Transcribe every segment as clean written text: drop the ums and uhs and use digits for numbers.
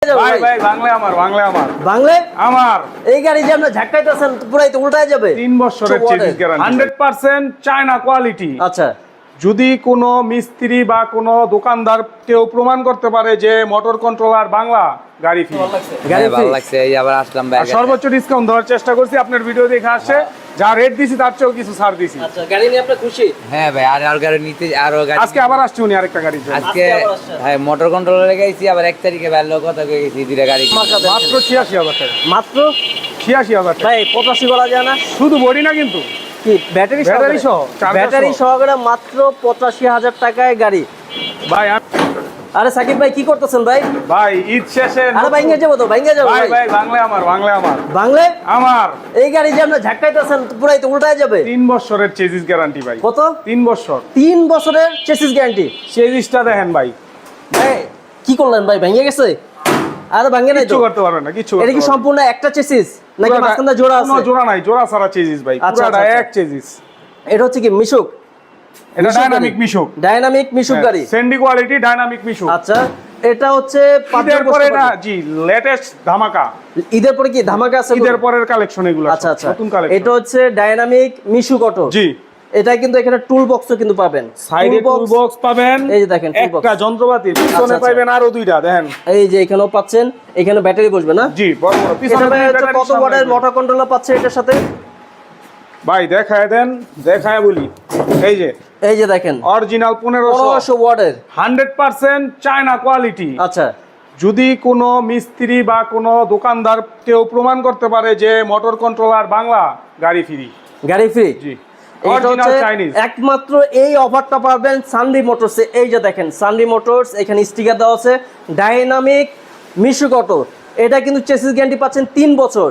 ভাই ভাই বাংলা আমার বাংলা আমার এই গাড়ি যে আপনি ঝাঁকাইতেছেন পুরাই তো উল্টায় যাবে 3 বছরের চেজিস গ্যারান্টি 100% চায়না কোয়ালিটি। আচ্ছা যদি কোনো মিস্ত্রি বা কোনো দোকানদার কেউ প্রমাণ করতে পারে যে মোটর কন্ট্রোলার বাংলা গাড়ি ফ্রি, গাড়ি ভালো লাগছে। এই আবার আসলাম ভাই। সর্বোচ্চ ডিসকাউন্ট দেওয়ার চেষ্টা করছি। আপনার ভিডিও দেখে আসে যা রেট দিছি তার চেয়েও কিছু ছাড় দিছি। আচ্ছা গাড়ি নিয়ে আপনি খুশি? হ্যাঁ ভাই, আর গাড়ি নিতে আরো গাড়ি আজকে আবার আসছি উনি আরেকটা গাড়ির জন্য। আজকে হ্যাঁ মোটর কন্ট্রোলারে গেছি, আবার 1 তারিখে ভালো কথা কয়ে গেছি দুইটা গাড়ি। মাত্র ৮৬,০০০ টাকা। মাত্র ৮৬,০০০ টাকা ভাই 85 করা যায় না? শুধু বডি না কিন্তু কি ব্যাটারি ব্যাটারি সহ, চার্জার ব্যাটারি সহ। সহকারে মাত্র 85,000 টাকায় গাড়ি। ভাই আরে সাকিব ভাই কি করতেছেন ভাই? ভাই ঈদ শেষে আরে ভাইঙ্গে যাবো তো, ভাইঙ্গে যাবো ভাই ভাই। ভাই বাংলা আমার বাংলা আমার এই গাড়ি যে আপনি ঝাঁকাইতেছেন পুরাই তো উল্টায় যাবে। 3 বছরের চেজিস গ্যারান্টি ভাই। কত? 3 বছর 3 বছরের চেসিস গ্যারান্টি। চেজিসটা দেখেন ভাই, ভাই কি করলেন ভাই, ভেঙে গেছে? আরে ভাঙে নাই তো? কিছু করতে পারবে না, কিছু এটা কি সম্পূর্ণ একটা চেসিস নাকি পুরাটা- মাঝখানে জোড়া কোনো আছে? জোড়া নাই, জোড়া ছাড়া চেজিস ভাই, আচ্ছা, পুরাটা আচ্ছা, এক চেজিস। এটা হচ্ছে কি মিশুক? এটা ডাইনামিক মিশুক, ডাইনামিক মিশুক গাড়ি। সেন্ডি কোয়ালিটি ডাইনামিক মিশুক। আচ্ছা এটা হচ্ছে ঈদের পরে না জি লেটেস্ট ধামাকা, ঈদের পরে কি ধামাকা আছে? ঈদের পরের কালেকশন এগুলো। আচ্ছা আচ্ছা নতুন কালেকশন। এটা হচ্ছে ডাইনামিক মিশুক অটো। জি এটা কিন্তু এখানে টুল বক্সও কিন্তু পাবেন। সাইডে টুল বক্স পাবেন, এই যে দেখেন tool box। একটা যন্ত্রপাতি পিছনে আচ্ছা। পাবেন আরো দুইটা দেখেন। এই যে এখানেও পাচ্ছেন, এখানে ব্যাটারি বসবে না? জি বড় বড় এটা পিছনে ভাই হচ্ছে কত ওয়াটের মোটর কন্ট্রোলার পাচ্ছে এটার সাথে? ভাই দেখায় দেন, দেখায় বলি। এই যে এই যে দেখেন অরিজিনাল 1500 1500 ওয়াটের। 100% চায়না কোয়ালিটি। আচ্ছা যদি কোনো মিস্ত্রি বা কোনো দোকানদার কেউ প্রমাণ করতে পারে যে মোটর কন্ট্রোলার বাংলা গাড়ি ফ্রি। গাড়ি ফ্রি। জি এটা অরিজিনাল হচ্ছে চাইনিজ। একমাত্র এই অফারটা পাবেন সানডি মোটরসে। এই যে দেখেন সানডি মোটরস, এখানে স্টিকার দেওয়া আছে ডাইনামিক মিশুক অটো। এটা কিন্তু চেসিস গ্যারান্টি পাচ্ছেন 3 বছর।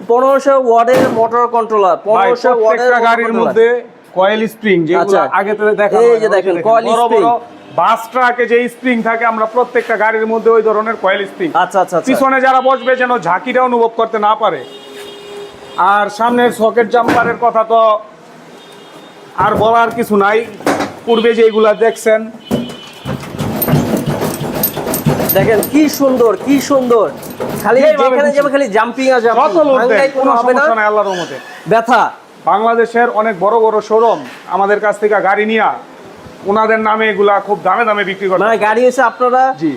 1500 ওয়াটের মোটর কন্ট্রোলার, 1500 ওয়াটের প্রত্যেকটা গাড়ির মধ্যে কয়েল স্প্রিং যেগুলো আচ্ছা। আগে থেকে দেখা এই যে দেখেন কয়েল স্প্রিং। বাস ট্রাকে যে স্প্রিং থাকে আমরা প্রত্যেকটা গাড়ির মধ্যে ওই ধরনের কয়েল স্প্রিং। আচ্ছা আচ্ছা আচ্ছা পিছনে যারা বসবে যেন ঝাঁকিটা অনুভব করতে না পারে। আর সামনের সকেট জাম্পারের কথা তো আর বলার কিছু নাই, পূর্বে যেগুলা দেখছেন। দেখেন কি সুন্দর কি সুন্দর, খালি যেভাবে যেখানে খুশি। যাবে খালি জাম্পিং আর যত জাম্পিং, লোক দেয় ভাঙাই কোনো কোনো হবে না, সমস্যা নাই আল্লাহর রহমতে। ব্যথা। বাংলাদেশের অনেক বড় বড় শোরুম আমাদের কাছ থেকে গাড়ি নিয়ে ওনাদের নামে এগুলা খুব দামে দামে বিক্রি করে। মানে গাড়ি এসে আপনারা জি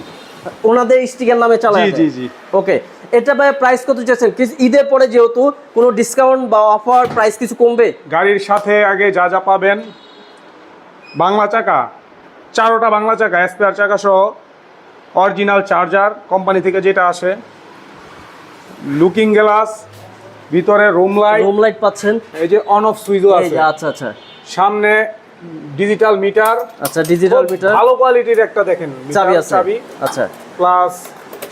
ওনাদের স্টিকার নামে চালায়। জি জি জি ওকে, এটা ভাই প্রাইস কত চাচ্ছেন? কিছু ঈদের পরে যেহেতু কোনো ডিসকাউন্ট বা অফার প্রাইস কিছু কমবে? গাড়ির সাথে আগে যা যা পাবেন, বাংলা চাকা 4টা বাংলা চাকা, স্পেয়ার চাকা সহ, অরিজিনাল চার্জার কোম্পানি থেকে যেটা আসে, লুকিং গ্লাস, ভিতরে রুম লাইট, রুম লাইট পাচ্ছেন। এই যে অন অফ সুইচও এই আছে, যে আচ্ছা আচ্ছা সামনে ডিজিটাল মিটার, আচ্ছা ডিজিটাল মিটার, ভালো কোয়ালিটির একটা দেখেন চাবি আছে। চাবি, আচ্ছা প্লাস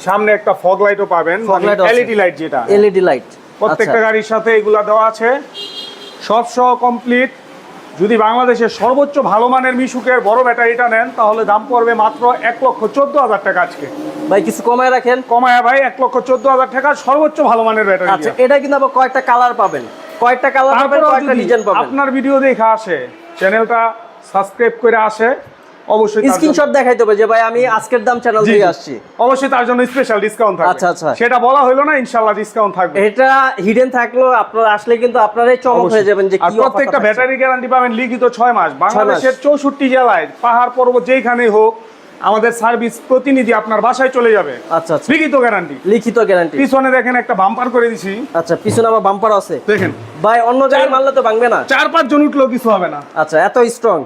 সামনে একটা ফগ লাইটও পাবেন, Fog light আছে। এলইডি লাইট যেটা এলইডি লাইট। প্রত্যেকটা গাড়ির সাথে এগুলা দেওয়া আছে, সব সহ কমপ্লিট। যদি বাংলাদেশের সর্বোচ্চ ভালো মানের মিশুকের বড় ব্যাটারিটা নেন তাহলে দাম পড়বে মাত্র 1,14,000 টাকা। আজকে ভাই কিছু কমায় রাখেন। কমায়া ভাই 1,14,000 টাকা সর্বোচ্চ ভালো মানের ব্যাটারি। আচ্ছা এটা কিন্তু আবার কয়েকটা কালার পাবেন, কয়েকটা কালার পাবেন, কয়েকটা ডিজাইন পাবেন। আপনার ভিডিও দেখে আসে, চ্যানেলটা সাবস্ক্রাইব করে আসে, অবশ্যই তার জন্য- স্ক্রিনশট দেখাইতে হবে যে ভাই আমি আজকের দাম চ্যানেল জি, দিয়ে জি। আসছি। অবশ্যই তার জন্য স্পেশাল ডিসকাউন্ট থাকবে। আচ্ছা, আচ্ছা। সেটা বলা হলো না, ইনশাআল্লাহ ডিসকাউন্ট থাকবে। এটা হিডেন থাকলেও আপনারা আসলে কিন্তু আপনারাই চমক হয়ে যাবেন যে আর কি প্রত্যেকটা ব্যাটারি গ্যারান্টি পাবেন লিখিত 6 মাস। বাংলাদেশের 64 জেলায় পাহাড় পর্বত যেখানেই হোক আমাদের সার্ভিস প্রতিনিধি আপনার বাসায় চলে যাবে। আচ্ছা আচ্ছা লিখিত গ্যারান্টি। লিখিত গ্যারান্টি। পিছনে দেখেন একটা বাম্পার করে দিছি, আচ্ছা পিছনে আবার বাম্পার আছে দেখেন ভাই, অন্য জায়গায় মারলে তো ভাঙবে না। 4-5 জন উঠলেও কিছু হবে না, আচ্ছা এত স্ট্রং,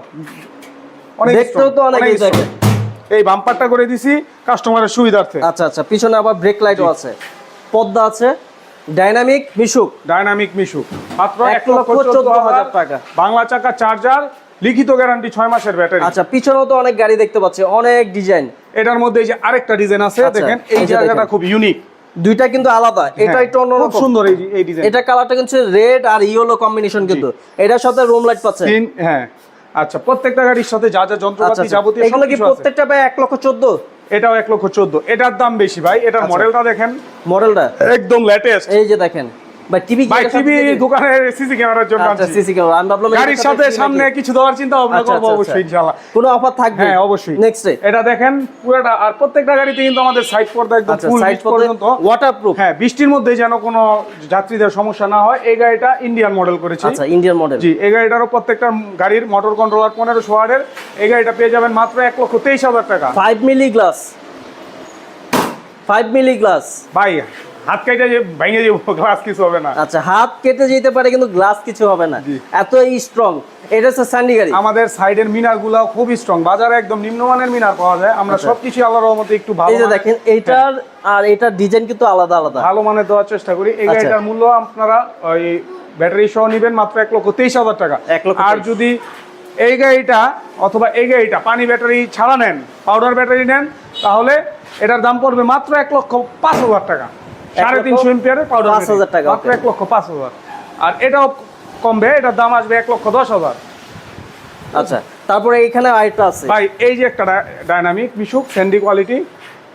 অনেক দেখতেও strong, তো অনেক অনেক দেখে। strong। এই বাম্পারটা করে দিছি কাস্টমারের সুবিধার্থে। আচ্ছা আচ্ছা পিছনে আবার ব্রেক লাইটও আছে, পর্দা আছে, ডাইনামিক মিশুক, ডাইনামিক মিশুক মাত্র 1,14,000 টাকা। বাংলা চাকা, চার্জার, লিখিত গ্যারান্টি 6 মাসের ব্যাটারি। আচ্ছা পিছনেও তো অনেক গাড়ি দেখতে পাচ্ছি, অনেক ডিজাইন। এটার মধ্যে এই যে আরেকটা ডিজাইন আছে, আচ্ছা, দেখেন এই এই যে জায়গাটা দেখেন। খুব ইউনিক, দুইটা কিন্তু আলাদা, এটা একটু খুব অন্যরকম সুন্দর এই ডিজাইন। এটা কালারটা কিন্তু রেড আর ইয়েলো কম্বিনেশন, কিন্তু এটার সাথে রুম লাইট পাচ্ছে। হ্যাঁ আচ্ছা, প্রত্যেকটা গাড়ির সাথে যা যা আচ্ছা যন্ত্রপাতি আচ্ছা যাবতীয় এগুলো কি সবকিছু আছে। প্রত্যেকটা ভাই 1,14,000? এটাও 1,14,000। এটার দাম বেশি ভাই, এটার আচ্ছা। মডেলটা দেখেন মডেলটা একদম লেটেস্ট। এই যে দেখেন ভাই টিভি ভাই টিভি দোকানের সিসি ক্যামেরার জন্য আচ্ছা আনছি। সিসি ক্যামেরা আমি ভাবলাম গাড়ির সাথে সামনে কিছু দেওয়ার চিন্তা ভাবনা আচ্ছা, করবো আচ্ছা, অবশ্যই ইনশাআল্লাহ। কোনো অফার থাকবে? হ্যাঁ অবশ্যই। নেক্সট এটা দেখেন পুরোটা, আর প্রত্যেকটা গাড়িতে কিন্তু আমাদের সাইড পর্দা একদম আচ্ছা ফুল সাইড পর্যন্ত ওয়াটারপ্রুফ। হ্যাঁ, বৃষ্টির মধ্যে যেন কোনো যাত্রীদের সমস্যা না হয়। এই গাড়িটা ইন্ডিয়ান মডেল করেছি। আচ্ছা ইন্ডিয়ান মডেল। জি, এই গাড়িটারও প্রত্যেকটা গাড়ির মোটর কন্ট্রোলার 1500 ওয়াটের। এই গাড়িটা পেয়ে যাবেন মাত্র 1,23,000 টাকা। 5 মিলি গ্লাস, 5 মিলি গ্লাস। ভাই হাত কেটে যে ভেঙে যাবো, গ্লাস কিছু হবে না। আচ্ছা হাত কেটে যেতে পারে কিন্তু গ্লাস কিছু হবে না, জি। এতই স্ট্রং। এটা হচ্ছে সান্ডি গাড়ি। আমাদের সাইডের মিনার গুলা খুবই স্ট্রং, বাজারে একদম নিম্নমানের মিনার পাওয়া যায়। আমরা আচ্ছা। সবকিছু আল্লাহর রহমতে একটু ভালো এই যে দেখেন এইটার আর এটার ডিজাইন কিন্তু আলাদা আলাদা। ভালো মানের দেওয়ার চেষ্টা করি। এই আচ্ছা। গাড়িটার মূল্য আপনারা ওই ব্যাটারি সহ নেবেন মাত্র 1,23,000 টাকা। 1,23,000 আর যদি এই গাড়িটা অথবা এই গাড়িটা পানি ব্যাটারি ছাড়া নেন, পাউডার ব্যাটারি নেন, তাহলে এটার দাম পড়বে মাত্র 1,05,000 টাকা। 3.5 এম্পিয়ারের পাউডার 5,000 টাকা, মাত্র 1,05,000। আর এটাও কমবে, এটার দাম আসবে 1,10,000। আচ্ছা তারপরে এখানে আরেকটা আছে ভাই এই যে একটা ডাইনামিক মিশুক স্যান্ডি কোয়ালিটি,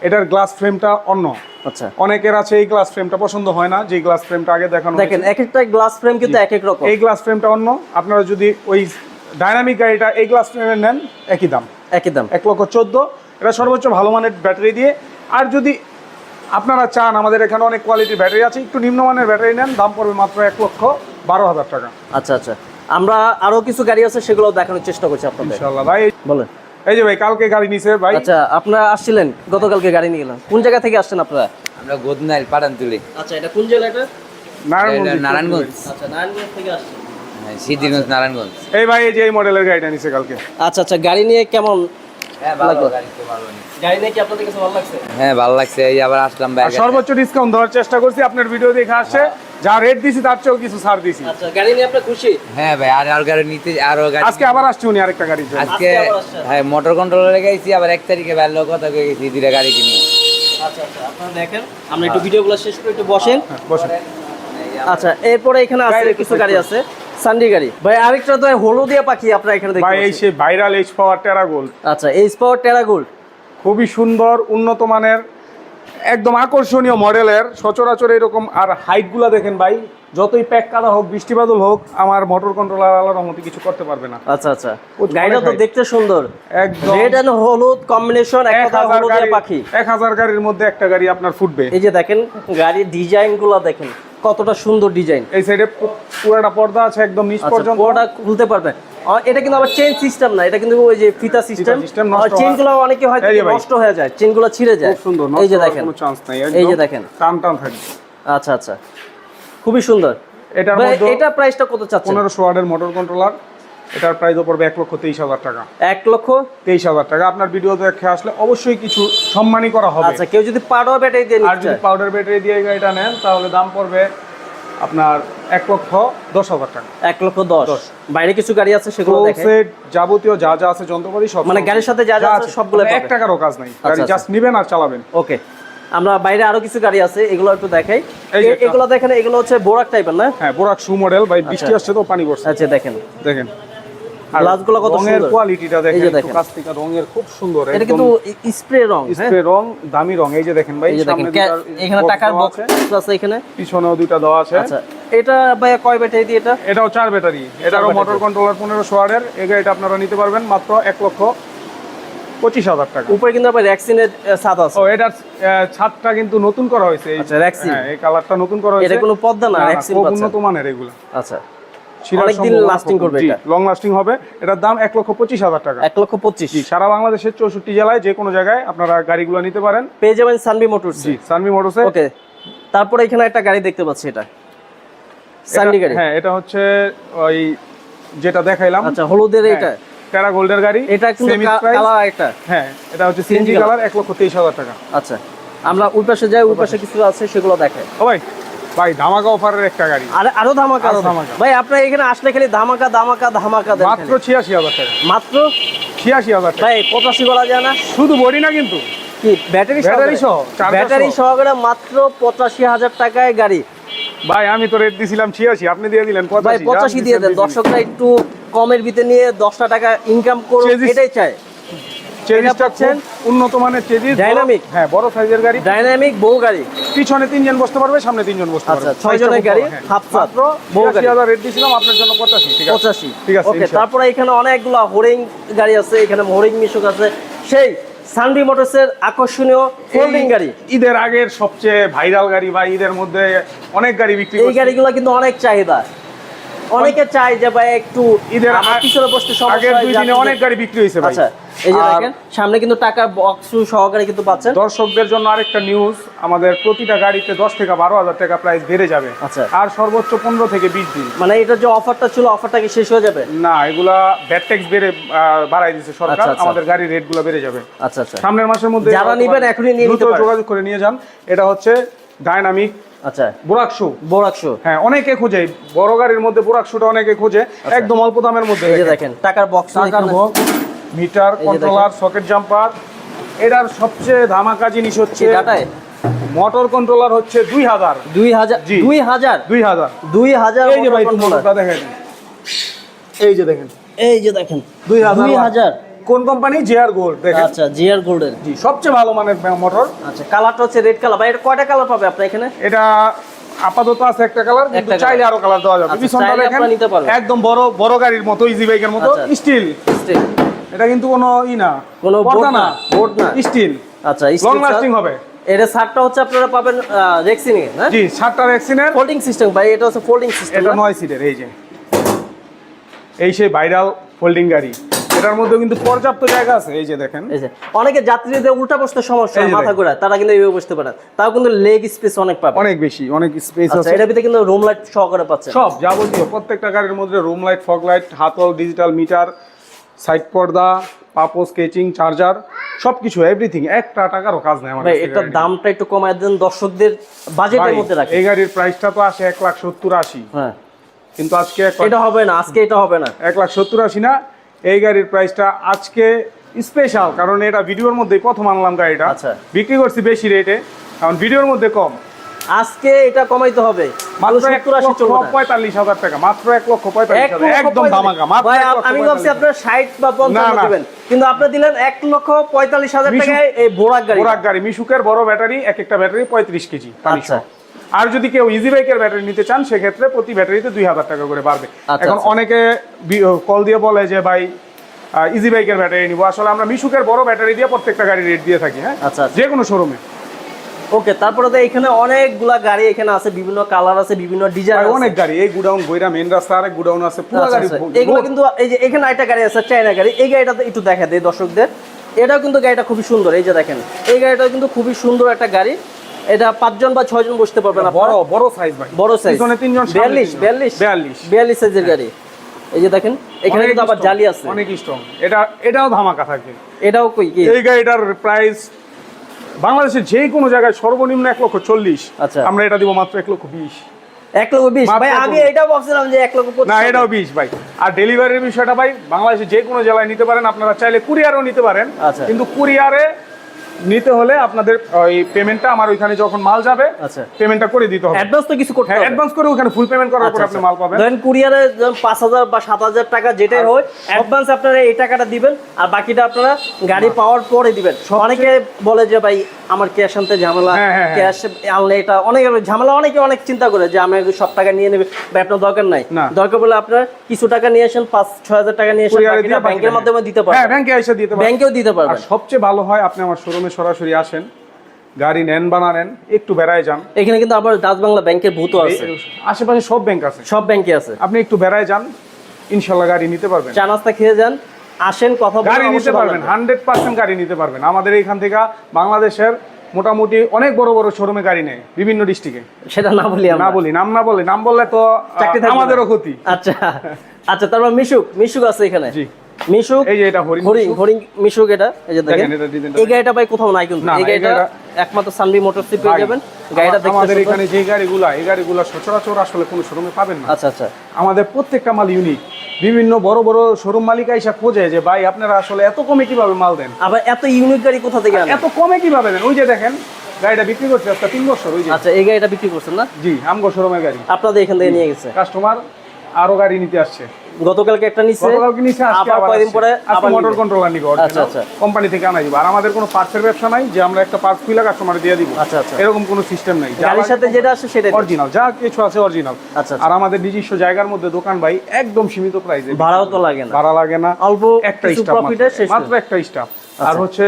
এটার গ্লাস ফ্রেমটা অন্য। আচ্ছা অনেকের আছে এই গ্লাস ফ্রেমটা পছন্দ হয় না, যে গ্লাস ফ্রেমটা আগে দেখানো দেখেন হয়েছে। এক একটা গ্লাস ফ্রেম কিন্তু এক এক রকম। এই গ্লাস ফ্রেমটা অন্য। আপনারা যদি ওই ডাইনামিক গাড়িটা এই গ্লাস ফ্রেমের নেন, একই দাম, একই দাম। 1,14,000। এটা সর্বোচ্চ ভালো মানের ব্যাটারি দিয়ে। আর যদি আপনারা চান, আমাদের এখানে অনেক কোয়ালিটির ব্যাটারি আছে, একটু নিম্নমানের ব্যাটারি নেন, দাম পড়বে মাত্র 1,12,000 টাকা। আচ্ছা আচ্ছা আমরা আরো কিছু গাড়ি আছে সেগুলো দেখানোর চেষ্টা করছি আপনাদের। ইনশাআল্লাহ। ভাই বলেন। এই যে ভাই কালকে গাড়ি নিছে ভাই। আচ্ছা আপনারা আসছিলেন গতকালকে গাড়ি নিয়ে গেলেন, কোন জায়গা থেকে আসছেন আপনারা? আমরা গোদনাইল পাটানতুলি, আচ্ছা এটা কোন জেলা এটা? নারায়ণগঞ্জ, আচ্ছা নারায়ণগঞ্জ থেকে আসছেন। সিদ্ধিরগঞ্জ, নারায়ণগঞ্জ। এই ভাই এই যে এই মডেলের গাড়িটা নিছে কালকে। আচ্ছা আচ্ছা গাড়ি নিয়ে কেমন হ্যাঁ ভালো, লাগলো? গাড়ি তো ভালো নেই। গাড়ি নিয়ে কি আপনাদের কাছে ভালো লাগছে? হ্যাঁ ভালো লাগছে, এই আবার আসলাম ভাই। আর সর্বোচ্চ ডিসকাউন্ট দেওয়ার চেষ্টা করছি, আপনার ভিডিও দেখে আসছে, যা রেট দিছি তার চেয়েও কিছু ছাড় দিছি। আচ্ছা গাড়ি নিয়ে আপনি খুশি? হ্যাঁ ভাই, আর গাড়ি নিতে, আরো গাড়ি আজকে আবার আসছি উনি আরেকটা গাড়ির জন্য। আজকে আজকে আবার আসছেন? হ্যাঁ মোটর কন্ট্রোলারে গেছি, আবার 1 তারিখে ভালো কথা কয়ে গেছি দুইটা গাড়ি কিনি। আচ্ছা আচ্ছা আপনারা দেখেন, আমরা একটু ভিডিওগুলো শেষ করে একটু বসেন। হ্যাঁ, বসুন। আচ্ছা এরপরে এখানে আছে গাড়ি কিছু একটু গাড়ি আছে সান্ডি গাড়ি। ভাই আরেকটা তো হলুদিয়া পাখি আপনারা এখানে দেখতে ভাই এই পাচ্ছেন। সে ভাইরাল এইচ পাওয়ার টেরা গোল্ড, আচ্ছা এইচ পাওয়ার টেরা গোল্ড। খুবই সুন্দর, উন্নত মানের, একদম আকর্ষণীয় মডেলের, সচরাচর এরকম। আর হাইটগুলা দেখেন ভাই, যতই প্যাক কাদা হোক, বৃষ্টি বাদল হোক, আমার মোটর কন্ট্রোলার আলার মতো কিছু করতে পারবে না। আচ্ছা আচ্ছা অনেক গাড়িটা তো height। দেখতে সুন্দর, একদম রেড এন্ড হলুদ কম্বিনেশন, এক কথা 1000 হলুদিয়া গাড়ি, পাখি। 1000 গাড়ির মধ্যে একটা গাড়ি আপনার ফুটবে। এই যে দেখেন গাড়ির ডিজাইন গুলা দেখেন কতটা সুন্দর ডিজাইন। এই সাইডে পুরোটা পর্দা আছে একদম নিচ আচ্ছা পর্যন্ত। পুরোটা খুলতে পারবে। এটা কিন্তু আবার চেইন সিস্টেম না, এটা কিন্তু ওই যে ফিতা সিস্টেম। system নষ্ট আর চেইনগুলো অনেকে হয়তো এই যে ভাই। নষ্ট হয়ে যায়, চেইনগুলো ছিঁড়ে যায়। খুব সুন্দর, এই যে নষ্ট হওয়ার দেখেন, কোনো চান্স নাই, এই যে দেখেন টান টান থাকবে। আচ্ছা আচ্ছা খুবই সুন্দর। এটার ভাই, মধ্যে এটা প্রাইসটা কত চাচ্ছেন? 1500 ওয়াটের মোটর কন্ট্রোলার, এটার প্রাইস পড়বে 1,23,000 টাকা। 1,23,000 টাকা। আপনার ভিডিও দেখে আসলে অবশ্যই কিছু সম্মানই করা হবে। আচ্ছা কেউ যদি পাউডার ব্যাটারি দিয়ে আর নিতে যদি চায়? পাউডার ব্যাটারি দিয়ে গাড়িটা নেন, তাহলে দাম পড়বে আপনার 1,10,000 টাকা। 1,10,000। বাইরে কিছু গাড়ি আছে সেগুলো দেখেন। সেট যাবতীয় যা যা আছে যন্ত্রপাতি সব, মানে গাড়ির সাথে যা যা আছে সবগুলো মানে 1 পাবেন। টাকারও কাজ নাই, গাড়ি আচ্ছা। জাস্ট নেবেন আর চালাবেন। ওকে আমরা বাইরে আরো কিছু গাড়ি আছে, এগুলো একটু দেখাই। এই যে একটা- এগুলো দেখেন, এগুলো হচ্ছে বোরাক টাইপের না? হ্যাঁ, বোরাক শু মডেল ভাই, বৃষ্টি আসছে তো পানি পড়ছে। আচ্ছা দেখেন দেখেন আর গ্লাসগুলো কত রঙের সুন্দর। কোয়ালিটিটা এই দেখেন, যে একটু দেখেন। কাছ থেকে রঙের খুব সুন্দর, এটা একদম কিন্তু স্প্রে রং। হ্যাঁ স্প্রে রং, দামি রং। এই যে দেখেন ভাই, এই যে দেখেন সামনে দুইটা এখানে box টাকার দেওয়া বক্স আছে, আছে এখানে। পিছনেও দুইটা দেওয়া আছে। আচ্ছা এটা ভাই কয় ব্যাটারি দিয়ে এটা? এটাও 4 ব্যাটারি, এটারও ব্যাটারি। মোটর কন্ট্রোলার 1500 ওয়াটের। এই গাড়িটা আপনারা নিতে পারবেন মাত্র 1,25,000 টাকা। উপরে কিন্তু আবার র্যাক্সিনের ছাদ আছে। ও এটার ছাদটা কিন্তু নতুন করা হয়েছে। আচ্ছা, র্যাক্সিন। হ্যাঁ, এই কালারটা নতুন করা হয়েছে। এটা কোনো পর্দা না, র্যাক্সিন খুব পাচ্ছেন। উন্নত মানের এগুলো। আচ্ছা অনেকদিন lasting করবে এটা। লং লাস্টিং হবে। এটার দাম 1,25,000 টাকা। 1,25,000 জি, সারা বাংলাদেশের 64 জেলায় যে কোনো জায়গায় আপনারা গাড়িগুলো নিতে পারেন। পেয়ে যাবেন সানবি মোটরস। জি, সানভি মোটরসে। ওকে তারপরে এখানে একটা গাড়ি দেখতে পাচ্ছি, এটা সানডি গাড়ি। হ্যাঁ, এটা হচ্ছে ওই যেটা দেখাইলাম। আচ্ছা হলুদের এটা টেরা গোল্ডের গাড়ি। এটা কিন্তু Semi price। কালার একটা। হ্যাঁ, এটা হচ্ছে সিএনজি CNG কালার, 1,23,000 টাকা। আচ্ছা আমরা ওই পাশে যাই, ওই পাশে কিছু আছে সেগুলো দেখাই। ও ভাই, ভাই ধামাকা অফারের একটা গাড়ি, আরো ধামাকা আরো আছে। ধামাকা। ভাই আপনারা এখানে আসলে খালি ধামাকা ধামাকা ধামাকা দেন মাত্র খালি। 86,000 টাকা। মাত্র 86,000 টাকা। ভাই 85 করা যায় না? শুধু বডি না কিন্তু, কি ব্যাটারি ব্যাটারি সহ, চার্জার ব্যাটারি সহ। সহকারে মাত্র 85,000 টাকায় গাড়ি। ভাই আমি তো রেট দিছিলাম 86, আপনি দিয়ে দিলেন 85। ভাই 85 দিয়ে দেন, দর্শকরা একটু কমের ভিতরে নিয়ে 10টা টাকা ইনকাম করুন, চেজিস- এটাই চায়। চেজিসটা পাচ্ছেন খুব উন্নত মানের চেজিস, Dynamic। হ্যাঁ বড় সাইজের গাড়ি, ডাইনামিক বউ গাড়ি। পিছনে 3 জন বসতে পারবে, সামনে 3 জন বসতে পারবে। আচ্ছা, 6 জনের গাড়ি, হাফ সাত, মাত্র বউ গাড়ি। ৮০,০০০ রেট দিয়েছিলাম আপনার জন্য 85, ঠিক আছে 85। ঠিক আছে ওকে, তারপরে এখানে অনেকগুলো হোরিং গাড়ি আছে, এখানে হোরিং মিশুক আছে, সেই সানভি মোটরসের আকর্ষণীয় ফোল্ডিং গাড়ি। ঈদের আগের সবচেয়ে ভাইরাল গাড়ি বা ঈদের মধ্যে অনেক গাড়ি বিক্রি এই করছে। গাড়িগুলো কিন্তু অনেক চাহিদা, অনেকে চায় যে ভাই একটু ঈদের আমার পিছনে বসতে সমস্যা আগের হয়, 2 দিনে যাত্রীদের- অনেক গাড়ি বিক্রি হয়েছে ভাই। আচ্ছা, এই যে আর দেখেন সামনে কিন্তু টাকার বক্স সহকারে কিন্তু পাচ্ছেন। দর্শকদের জন্য আরেকটা নিউজ, আমাদের প্রতিটা গাড়িতে 10 থেকে 12,000 টাকা প্রাইস বেড়ে যাবে। আচ্ছা। আর সর্বোচ্চ 15 থেকে 20 দিন। মানে এটা যে অফারটা ছিল, অফারটা কি শেষ হয়ে যাবে? না, এগুলা ভ্যাট ট্যাক্স বাড়াই দিয়েছে সরকার, আচ্ছা, আচ্ছা। আমাদের গাড়ির রেটগুলো বেড়ে যাবে আচ্ছা আচ্ছা সামনের মাসের মধ্যে। যারা নিবেন এখনই নিয়ে নিতে দ্রুত পারেন। যোগাযোগ করে নিয়ে যান। এটা হচ্ছে ডাইনামিক আচ্ছা, বুরাকশু। বোরাকশো। হ্যাঁ, অনেকে খোঁজে বড় গাড়ির মধ্যে বুরাকশুটা অনেকে খোঁজে, একদম অল্প দামের মধ্যে। এই যে দেখেন টাকার বক্স, টাকার box, meter, controller, socket jumper. এটার সবচেয়ে ধামাকা জিনিস হচ্ছে ডাটায় মোটর কন্ট্রোলার হচ্ছে 2000। 2000 জি। 2000 2000 2000 এই যে ভাই motor controller। মোটরটা দেখেন, এই যে দেখেন এই যে দেখেন 2000 কোন কোম্পানি? JR gold. দেখেন, আচ্ছা, জিআর গোল্ডের। জি, সবচেয়ে ভালো মানের মোটর। আচ্ছা, কালারটা হচ্ছে রেড কালার। ভাই এটা কয়টা কালার পাবে আপনার এখানে? এটা আপাতত আছে একটা কালার, কিন্তু একটা চাইলে আরো কালার দেওয়া যাবে। আচ্ছা, পিছনটা চাইলে দেখেন, আপনারা নিতে পারবেন। একদম বড় বড় গাড়ির মতো, ইজি বাইকের মতো, আচ্ছা। স্টিল। Steel, এটা কিন্তু কোনো না, কোনো পর্দা বোর্ড না, বোর্ড না। স্টিল, আচ্ছা, লং লাস্টিং হবে। এর সারটা হচ্ছে আপনারা পাবেন রেক্সিনে, হ্যাঁ? জি, 7টা রেক্সিনের। ফোল্ডিং সিস্টেম ভাই, এটা হচ্ছে ফোল্ডিং সিস্টেম। এটা 9 সিটের। এই যে এই সেই ভাইরাল ফোল্ডিং গাড়ি, এটার মধ্যে কিন্তু পর্যাপ্ত জায়গা আছে। এই যে দেখেন, এই যে অনেকে যাত্রীদের উল্টা বসতে সমস্যা, এই যে মাথা দেখেন। ঘোরা, তারা কিন্তু এইভাবে বসতে পারে, তাও কিন্তু লেগ স্পেস অনেক পাবে। অনেক বেশি, অনেক স্পেস আচ্ছা, আছে। এটার ভিতরে কিন্তু রুম লাইট সহকারে পাচ্ছেন। সব যাবতীয় প্রত্যেকটা গাড়ির মধ্যে রুম লাইট, ফগ লাইট, হাতল, ডিজিটাল মিটার, সাইড পর্দা, পাপো, স্কেচিং, চার্জার, সবকিছু এভরিথিং। একটা টাকারও কাজ নেই আমার ভাই কাছে এটার গাড়ির। দামটা একটু কমায় দেন, দর্শকদের বাজেটের ভাই, মধ্যে রাখেন। এই গাড়ির প্রাইসটা তো আসে 1,70,80, হ্যাঁ, কিন্তু আজকে এটা হবে না, আজকে এটা হবে না। 1,70,80 না। এই গাড়ির প্রাইসটা আজকে স্পেশাল, কারণ এটা ভিডিওর মধ্যেই প্রথম আনলাম গাড়িটা। আচ্ছা। বিক্রি করছি বেশি রেটে, কারণ ভিডিওর মধ্যে কম। আজকে এটা কমাইতে হবে, মাত্র 70-80 চলবে না। 1,45,000 টাকা, মাত্র 1,45,000, একদম ধামাকা। মাত্র ভাই, 1,45,000 আমি ভাবছি আপনার 60 বা 55 না। দিবেন, কিন্তু আপনি দিলেন 1,45,000 টাকায় এই বোরাক গাড়ি। বোরাক গাড়ি, মিশুকের বড় ব্যাটারি, এক একটা ব্যাটারি 35 কেজি পানি আচ্ছা। সহ। আর যদি কেউ ইজি বাইকের ব্যাটারি নিতে চান, সেক্ষেত্রে প্রতি ব্যাটারিতে 2,000 টাকা করে বাড়বে। আচ্ছা, এখন আচ্ছা। অনেকে কল দিয়ে বলে যে ভাই ইজি বাইকের ব্যাটারি নিব, আসলে আমরা মিশুকের বড় ব্যাটারি দিয়ে প্রত্যেকটা গাড়ি রেট দিয়ে থাকি। হ্যাঁ, আচ্ছা, আচ্ছা। যে কোনো শোরুমে। ওকে, তারপরে তো এখানে অনেকগুলা গাড়ি এখানে আছে, বিভিন্ন কালার আছে, বিভিন্ন ডিজাইন আছে। অনেক গাড়ি, এই গুডাউন বইরা মেন রাস্তা আরেক গুডাউন আছে, পুরো আচ্ছা, গাড়ি আচ্ছা। এগুলো কিন্তু এই যে এখানে একটা গাড়ি আছে, চায়না গাড়ি। এই গাড়িটা একটু দেখা দেয় দর্শকদের। এটাও কিন্তু গাড়িটা খুবই সুন্দর। এই যে দেখেন, এই গাড়িটা কিন্তু খুবই সুন্দর একটা গাড়ি। এটা 5 জন বা 6 জন বসতে পারবেন আপনারা। বড় বড় সাইজ ভাই, বড় সাইজ, পিছনে 3 জন, 42 সাইজের গাড়ি। এই যে দেখেন, এখানে কিন্তু আবার জালি আছে, অনেক স্ট্রং। এটাও ধামাকা থাকবে। এটাও কই কি? এই গাড়িটার প্রাইস বাংলাদেশের যে কোনো জায়গায় সর্বনিম্ন 1,40,000। আচ্ছা। আমরা এটা দিব মাত্র 1,20,000। 1,20,000 ভাই, মাত্র আমি এটাও ভাবছিলাম যে 1,25,000। না, এটাও 20 ভাই। আর ডেলিভারির বিষয়টা ভাই, বাংলাদেশের যে কোনো জেলায় নিতে পারেন, আপনারা চাইলে কুরিয়ারও নিতে পারেন। আচ্ছা। কিন্তু কুরিয়ারে নিতে হলে আপনাদের ওই পেমেন্টটা আমার ওইখানে যখন মাল যাবে, আচ্ছা। পেমেন্টটা করে দিতে হবে। অ্যাডভান্স তো কিছু করতে হ্যাঁ, হবে। অ্যাডভান্স করে ওখানে ফুল পেমেন্ট করার পর আচ্ছা, আপনি মাল পাবেন। ধরেন কুরিয়ারে 5,000 বা 7,000 টাকা যেটাই হয়, অ্যাডভান্স আপনারা এই টাকাটা দিবেন, আর বাকিটা আপনারা গাড়ি পাওয়ার পরে দিবেন। অনেকে বলে যে ভাই আমার ক্যাশ আনতে ঝামেলা, হ্যাঁ, হ্যাঁ, হ্যাঁ। ক্যাশ আনলে এটা অনেক ঝামেলা, অনেকে অনেক চিন্তা করে যে আমি সব টাকা নিয়ে নেবে, বা আপনার দরকার নাই। না। দরকার বলে আপনার কিছু টাকা নিয়ে আসেন, 5-6,000 টাকা নিয়ে আসেন, কুরিয়ারে বাকিটা দিয়ে ব্যাংকের মাধ্যমে দিতে হ্যাঁ, পারবেন। ব্যাংকে এসে দিতে পারবেন। ব্যাংকেও দিতে আর পারবেন। সবচেয়ে ভালো হয় আপনি আমার শোরুমে সরাসরি আসেন, গাড়ি নেন বা না নেন, একটু বেড়ায় যান। এখানে কিন্তু আবার ডাচ বাংলা ব্যাংকের ভূতও আছে, আশেপাশে সব ব্যাংক আছে, সব ব্যাংকে আছে। আপনি একটু বেড়ায় যান, ইনশাল্লাহ গাড়ি নিতে পারবেন। চা নাস্তা খেয়ে যান, আসেন, কথা বলে গাড়ি নিতে অবশ্যই ভালো পারবেন, লাগবে। 100% গাড়ি নিতে পারবেন। আমাদের এইখান থেকে বাংলাদেশের মোটামুটি অনেক বড় বড় শোরুমে গাড়ি নেয়, বিভিন্ন ডিস্ট্রিক্টে। সেটা না বলি আমরা। না বলি, নাম না বলি, নাম বললে তো চাকরি থাকবে না। আমাদেরও ক্ষতি। আচ্ছা আচ্ছা, তারপর মিশুক আছে এখানে। জি, মিশুক, এই যে এটা হরিণ হরিণ মিশুক। হরিণ মিশুক, এটা এই যে দেখেন, দেখেন, এটা ডিজাইনটা এই গাড়িটা ভাই কোথাও নাই কিন্তু। না, এই এই গাড়িটা গাড়িটা- একমাত্র সানভি মোটরসে পেয়ে ভাই, যাবেন। গাড়িটা দেখতে আমাদের সুন্দর। এখানে যে গাড়িগুলা, এই গাড়িগুলা সচরাচর আসলে কোনো শোরুমে পাবেন না। আচ্ছা আচ্ছা, আমাদের প্রত্যেকটা মাল ইউনিক। বিভিন্ন বড় বড় শোরুম মালিক আইসা খোঁজে যে ভাই আপনারা আসলে এত কমে কিভাবে মাল দেন, আবার এত ইউনিক গাড়ি কোথা থেকে আনেন? এত কমে কিভাবে দেন। ওই যে দেখেন, গাড়িটা বিক্রি করছে আজকে 3 বছর। ওই যে আচ্ছা, এই গাড়িটা বিক্রি করছেন না? জি, আমগো শোরুমের গাড়ি, আপনাদের এখান থেকে নিয়ে গেছে। কাস্টমার আরো গাড়ি নিতে আসছে। গতকালকে একটা নিচ্ছে, গতকালকে নিচে আজকে আবার আবার কয়দিন পরে আবার মোটর কন্ট্রোলার নিবে আচ্ছা আচ্ছা কোম্পানি থেকে আনাই দিব। আর আমাদের কোনো পার্টসের ব্যবসা নাই যে আমরা একটা পার্টস খুলে কাস্টমারে দিয়ে দিব, আচ্ছা আচ্ছা। এরকম কোনো সিস্টেম নাই। গাড়ির সাথে যেটা আসে সেটা অরিজিনাল, যা কিছু আছে অরিজিনাল। আচ্ছা আর আমাদের নিজস্ব জায়গার মধ্যে দোকান ভাই, একদম সীমিত প্রাইসে, ভাড়াও তো লাগে না, ভাড়া লাগে না, অল্প একটা কিছু স্টাফ প্রফিটে শেষ মাত্র একটা স্টাফ। আর হচ্ছে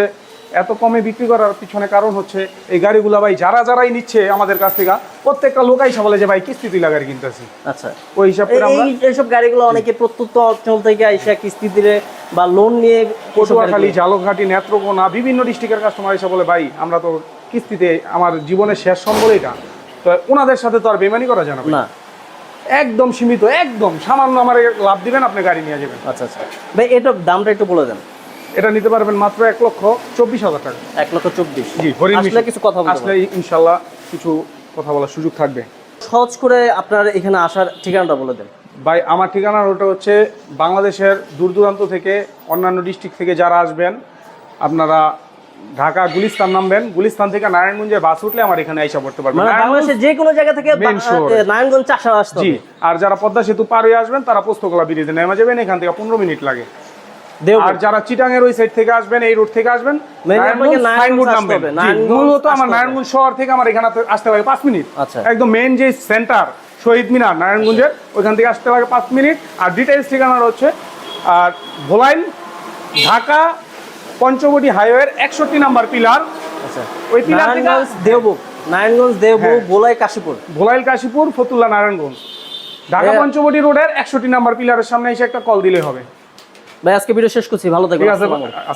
এত কমে বিক্রি করার পিছনে কারণ হচ্ছে এই গাড়িগুলো ভাই যারাই নিচ্ছে আমাদের কাছ থেকে, প্রত্যেকটা লোকাই বলে যে ভাই কিস্তি তুই গাড়ি কিনতেছি। আচ্ছা, ওই হিসাব করে আমরা এইসব গাড়িগুলো অনেকে প্রত্যন্ত অঞ্চল থেকে আইসা কিস্তি দিলে বা লোন নিয়ে পটুয়াখালী, ঝালকাঠি, নেত্রকোনা বিভিন্ন ডিস্ট্রিক্টের কাস্টমার এসে বলে ভাই আমরা তো কিস্তিতে আমার জীবনের শেষ সম্বল এটা, তো ওনাদের সাথে তো আর বেমানি করা যায় না ভাই। না, একদম সীমিত, একদম সামান্য আমার লাভ দিবেন, আপনি গাড়ি নিয়ে যাবেন। আচ্ছা আচ্ছা ভাই, এটার দামটা একটু বলে দেন। এটা নিতে পারবেন মাত্র 1,24,000 টাকা। 1,24,000। জি, হরিণ আসলে মিষ্টি। কিছু কথা বলতে আসলে ইনশাল্লাহ কিছু কথা বলার সুযোগ থাকবে। সহজ করে আপনার এখানে আসার ঠিকানাটা বলে দেন। ভাই আমার ঠিকানা ওটা হচ্ছে বাংলাদেশের দূর দূরান্ত থেকে, অন্যান্য ডিস্ট্রিক্ট থেকে যারা আসবেন, আপনারা ঢাকা গুলিস্তান নামবেন, গুলিস্তান থেকে নারায়ণগঞ্জে বাস উঠলে আমার এখানে আইসা পড়তে পারবেন। মানে বাংলাদেশের যে কোনো জায়গা থেকে Main shore। নারায়ণগঞ্জ চাষা আসতে জি, হবে। আর যারা পদ্মা সেতু পার হয়ে আসবেন তারা পোস্তকলা ব্রিজে নেমে যাবেন, এখান থেকে 15 মিনিট লাগে। আর যারা চিটাঙের ওই সাইড থেকে আসবেন, এই রোড থেকে আসবেন, সাইনবোর্ড নামবেন। মূলত আমার নারায়ণগঞ্জ শহর থেকে আমার এখানে আসতে লাগে 5 মিনিট। আচ্ছা। একদম মেইন যে সেন্টার শহীদ মিনার নারায়ণগঞ্জের, ওইখান থেকে আসতে লাগে 5 মিনিট। আর ডিটেইলস ঠিকানা হচ্ছে আর ভোলাইল, ঢাকা পঞ্চবটি হাইওয়ের 61 নাম্বার পিলার। আচ্ছা, ওই পিলার থেকে নারায়ণগঞ্জ দেবু ভোলাই কাশীপুর, ভোলাইল কাশীপুর ফতুল্লা নারায়ণগঞ্জ, ঢাকা পঞ্চবটি রোডের 61 নাম্বার পিলারের সামনে এসে একটা কল দিলে হবে। ভাই আজকে ভিডিও শেষ করছি, ভালো থাকবেন। ঠিক আছে, আসসালামু আলাইকুম।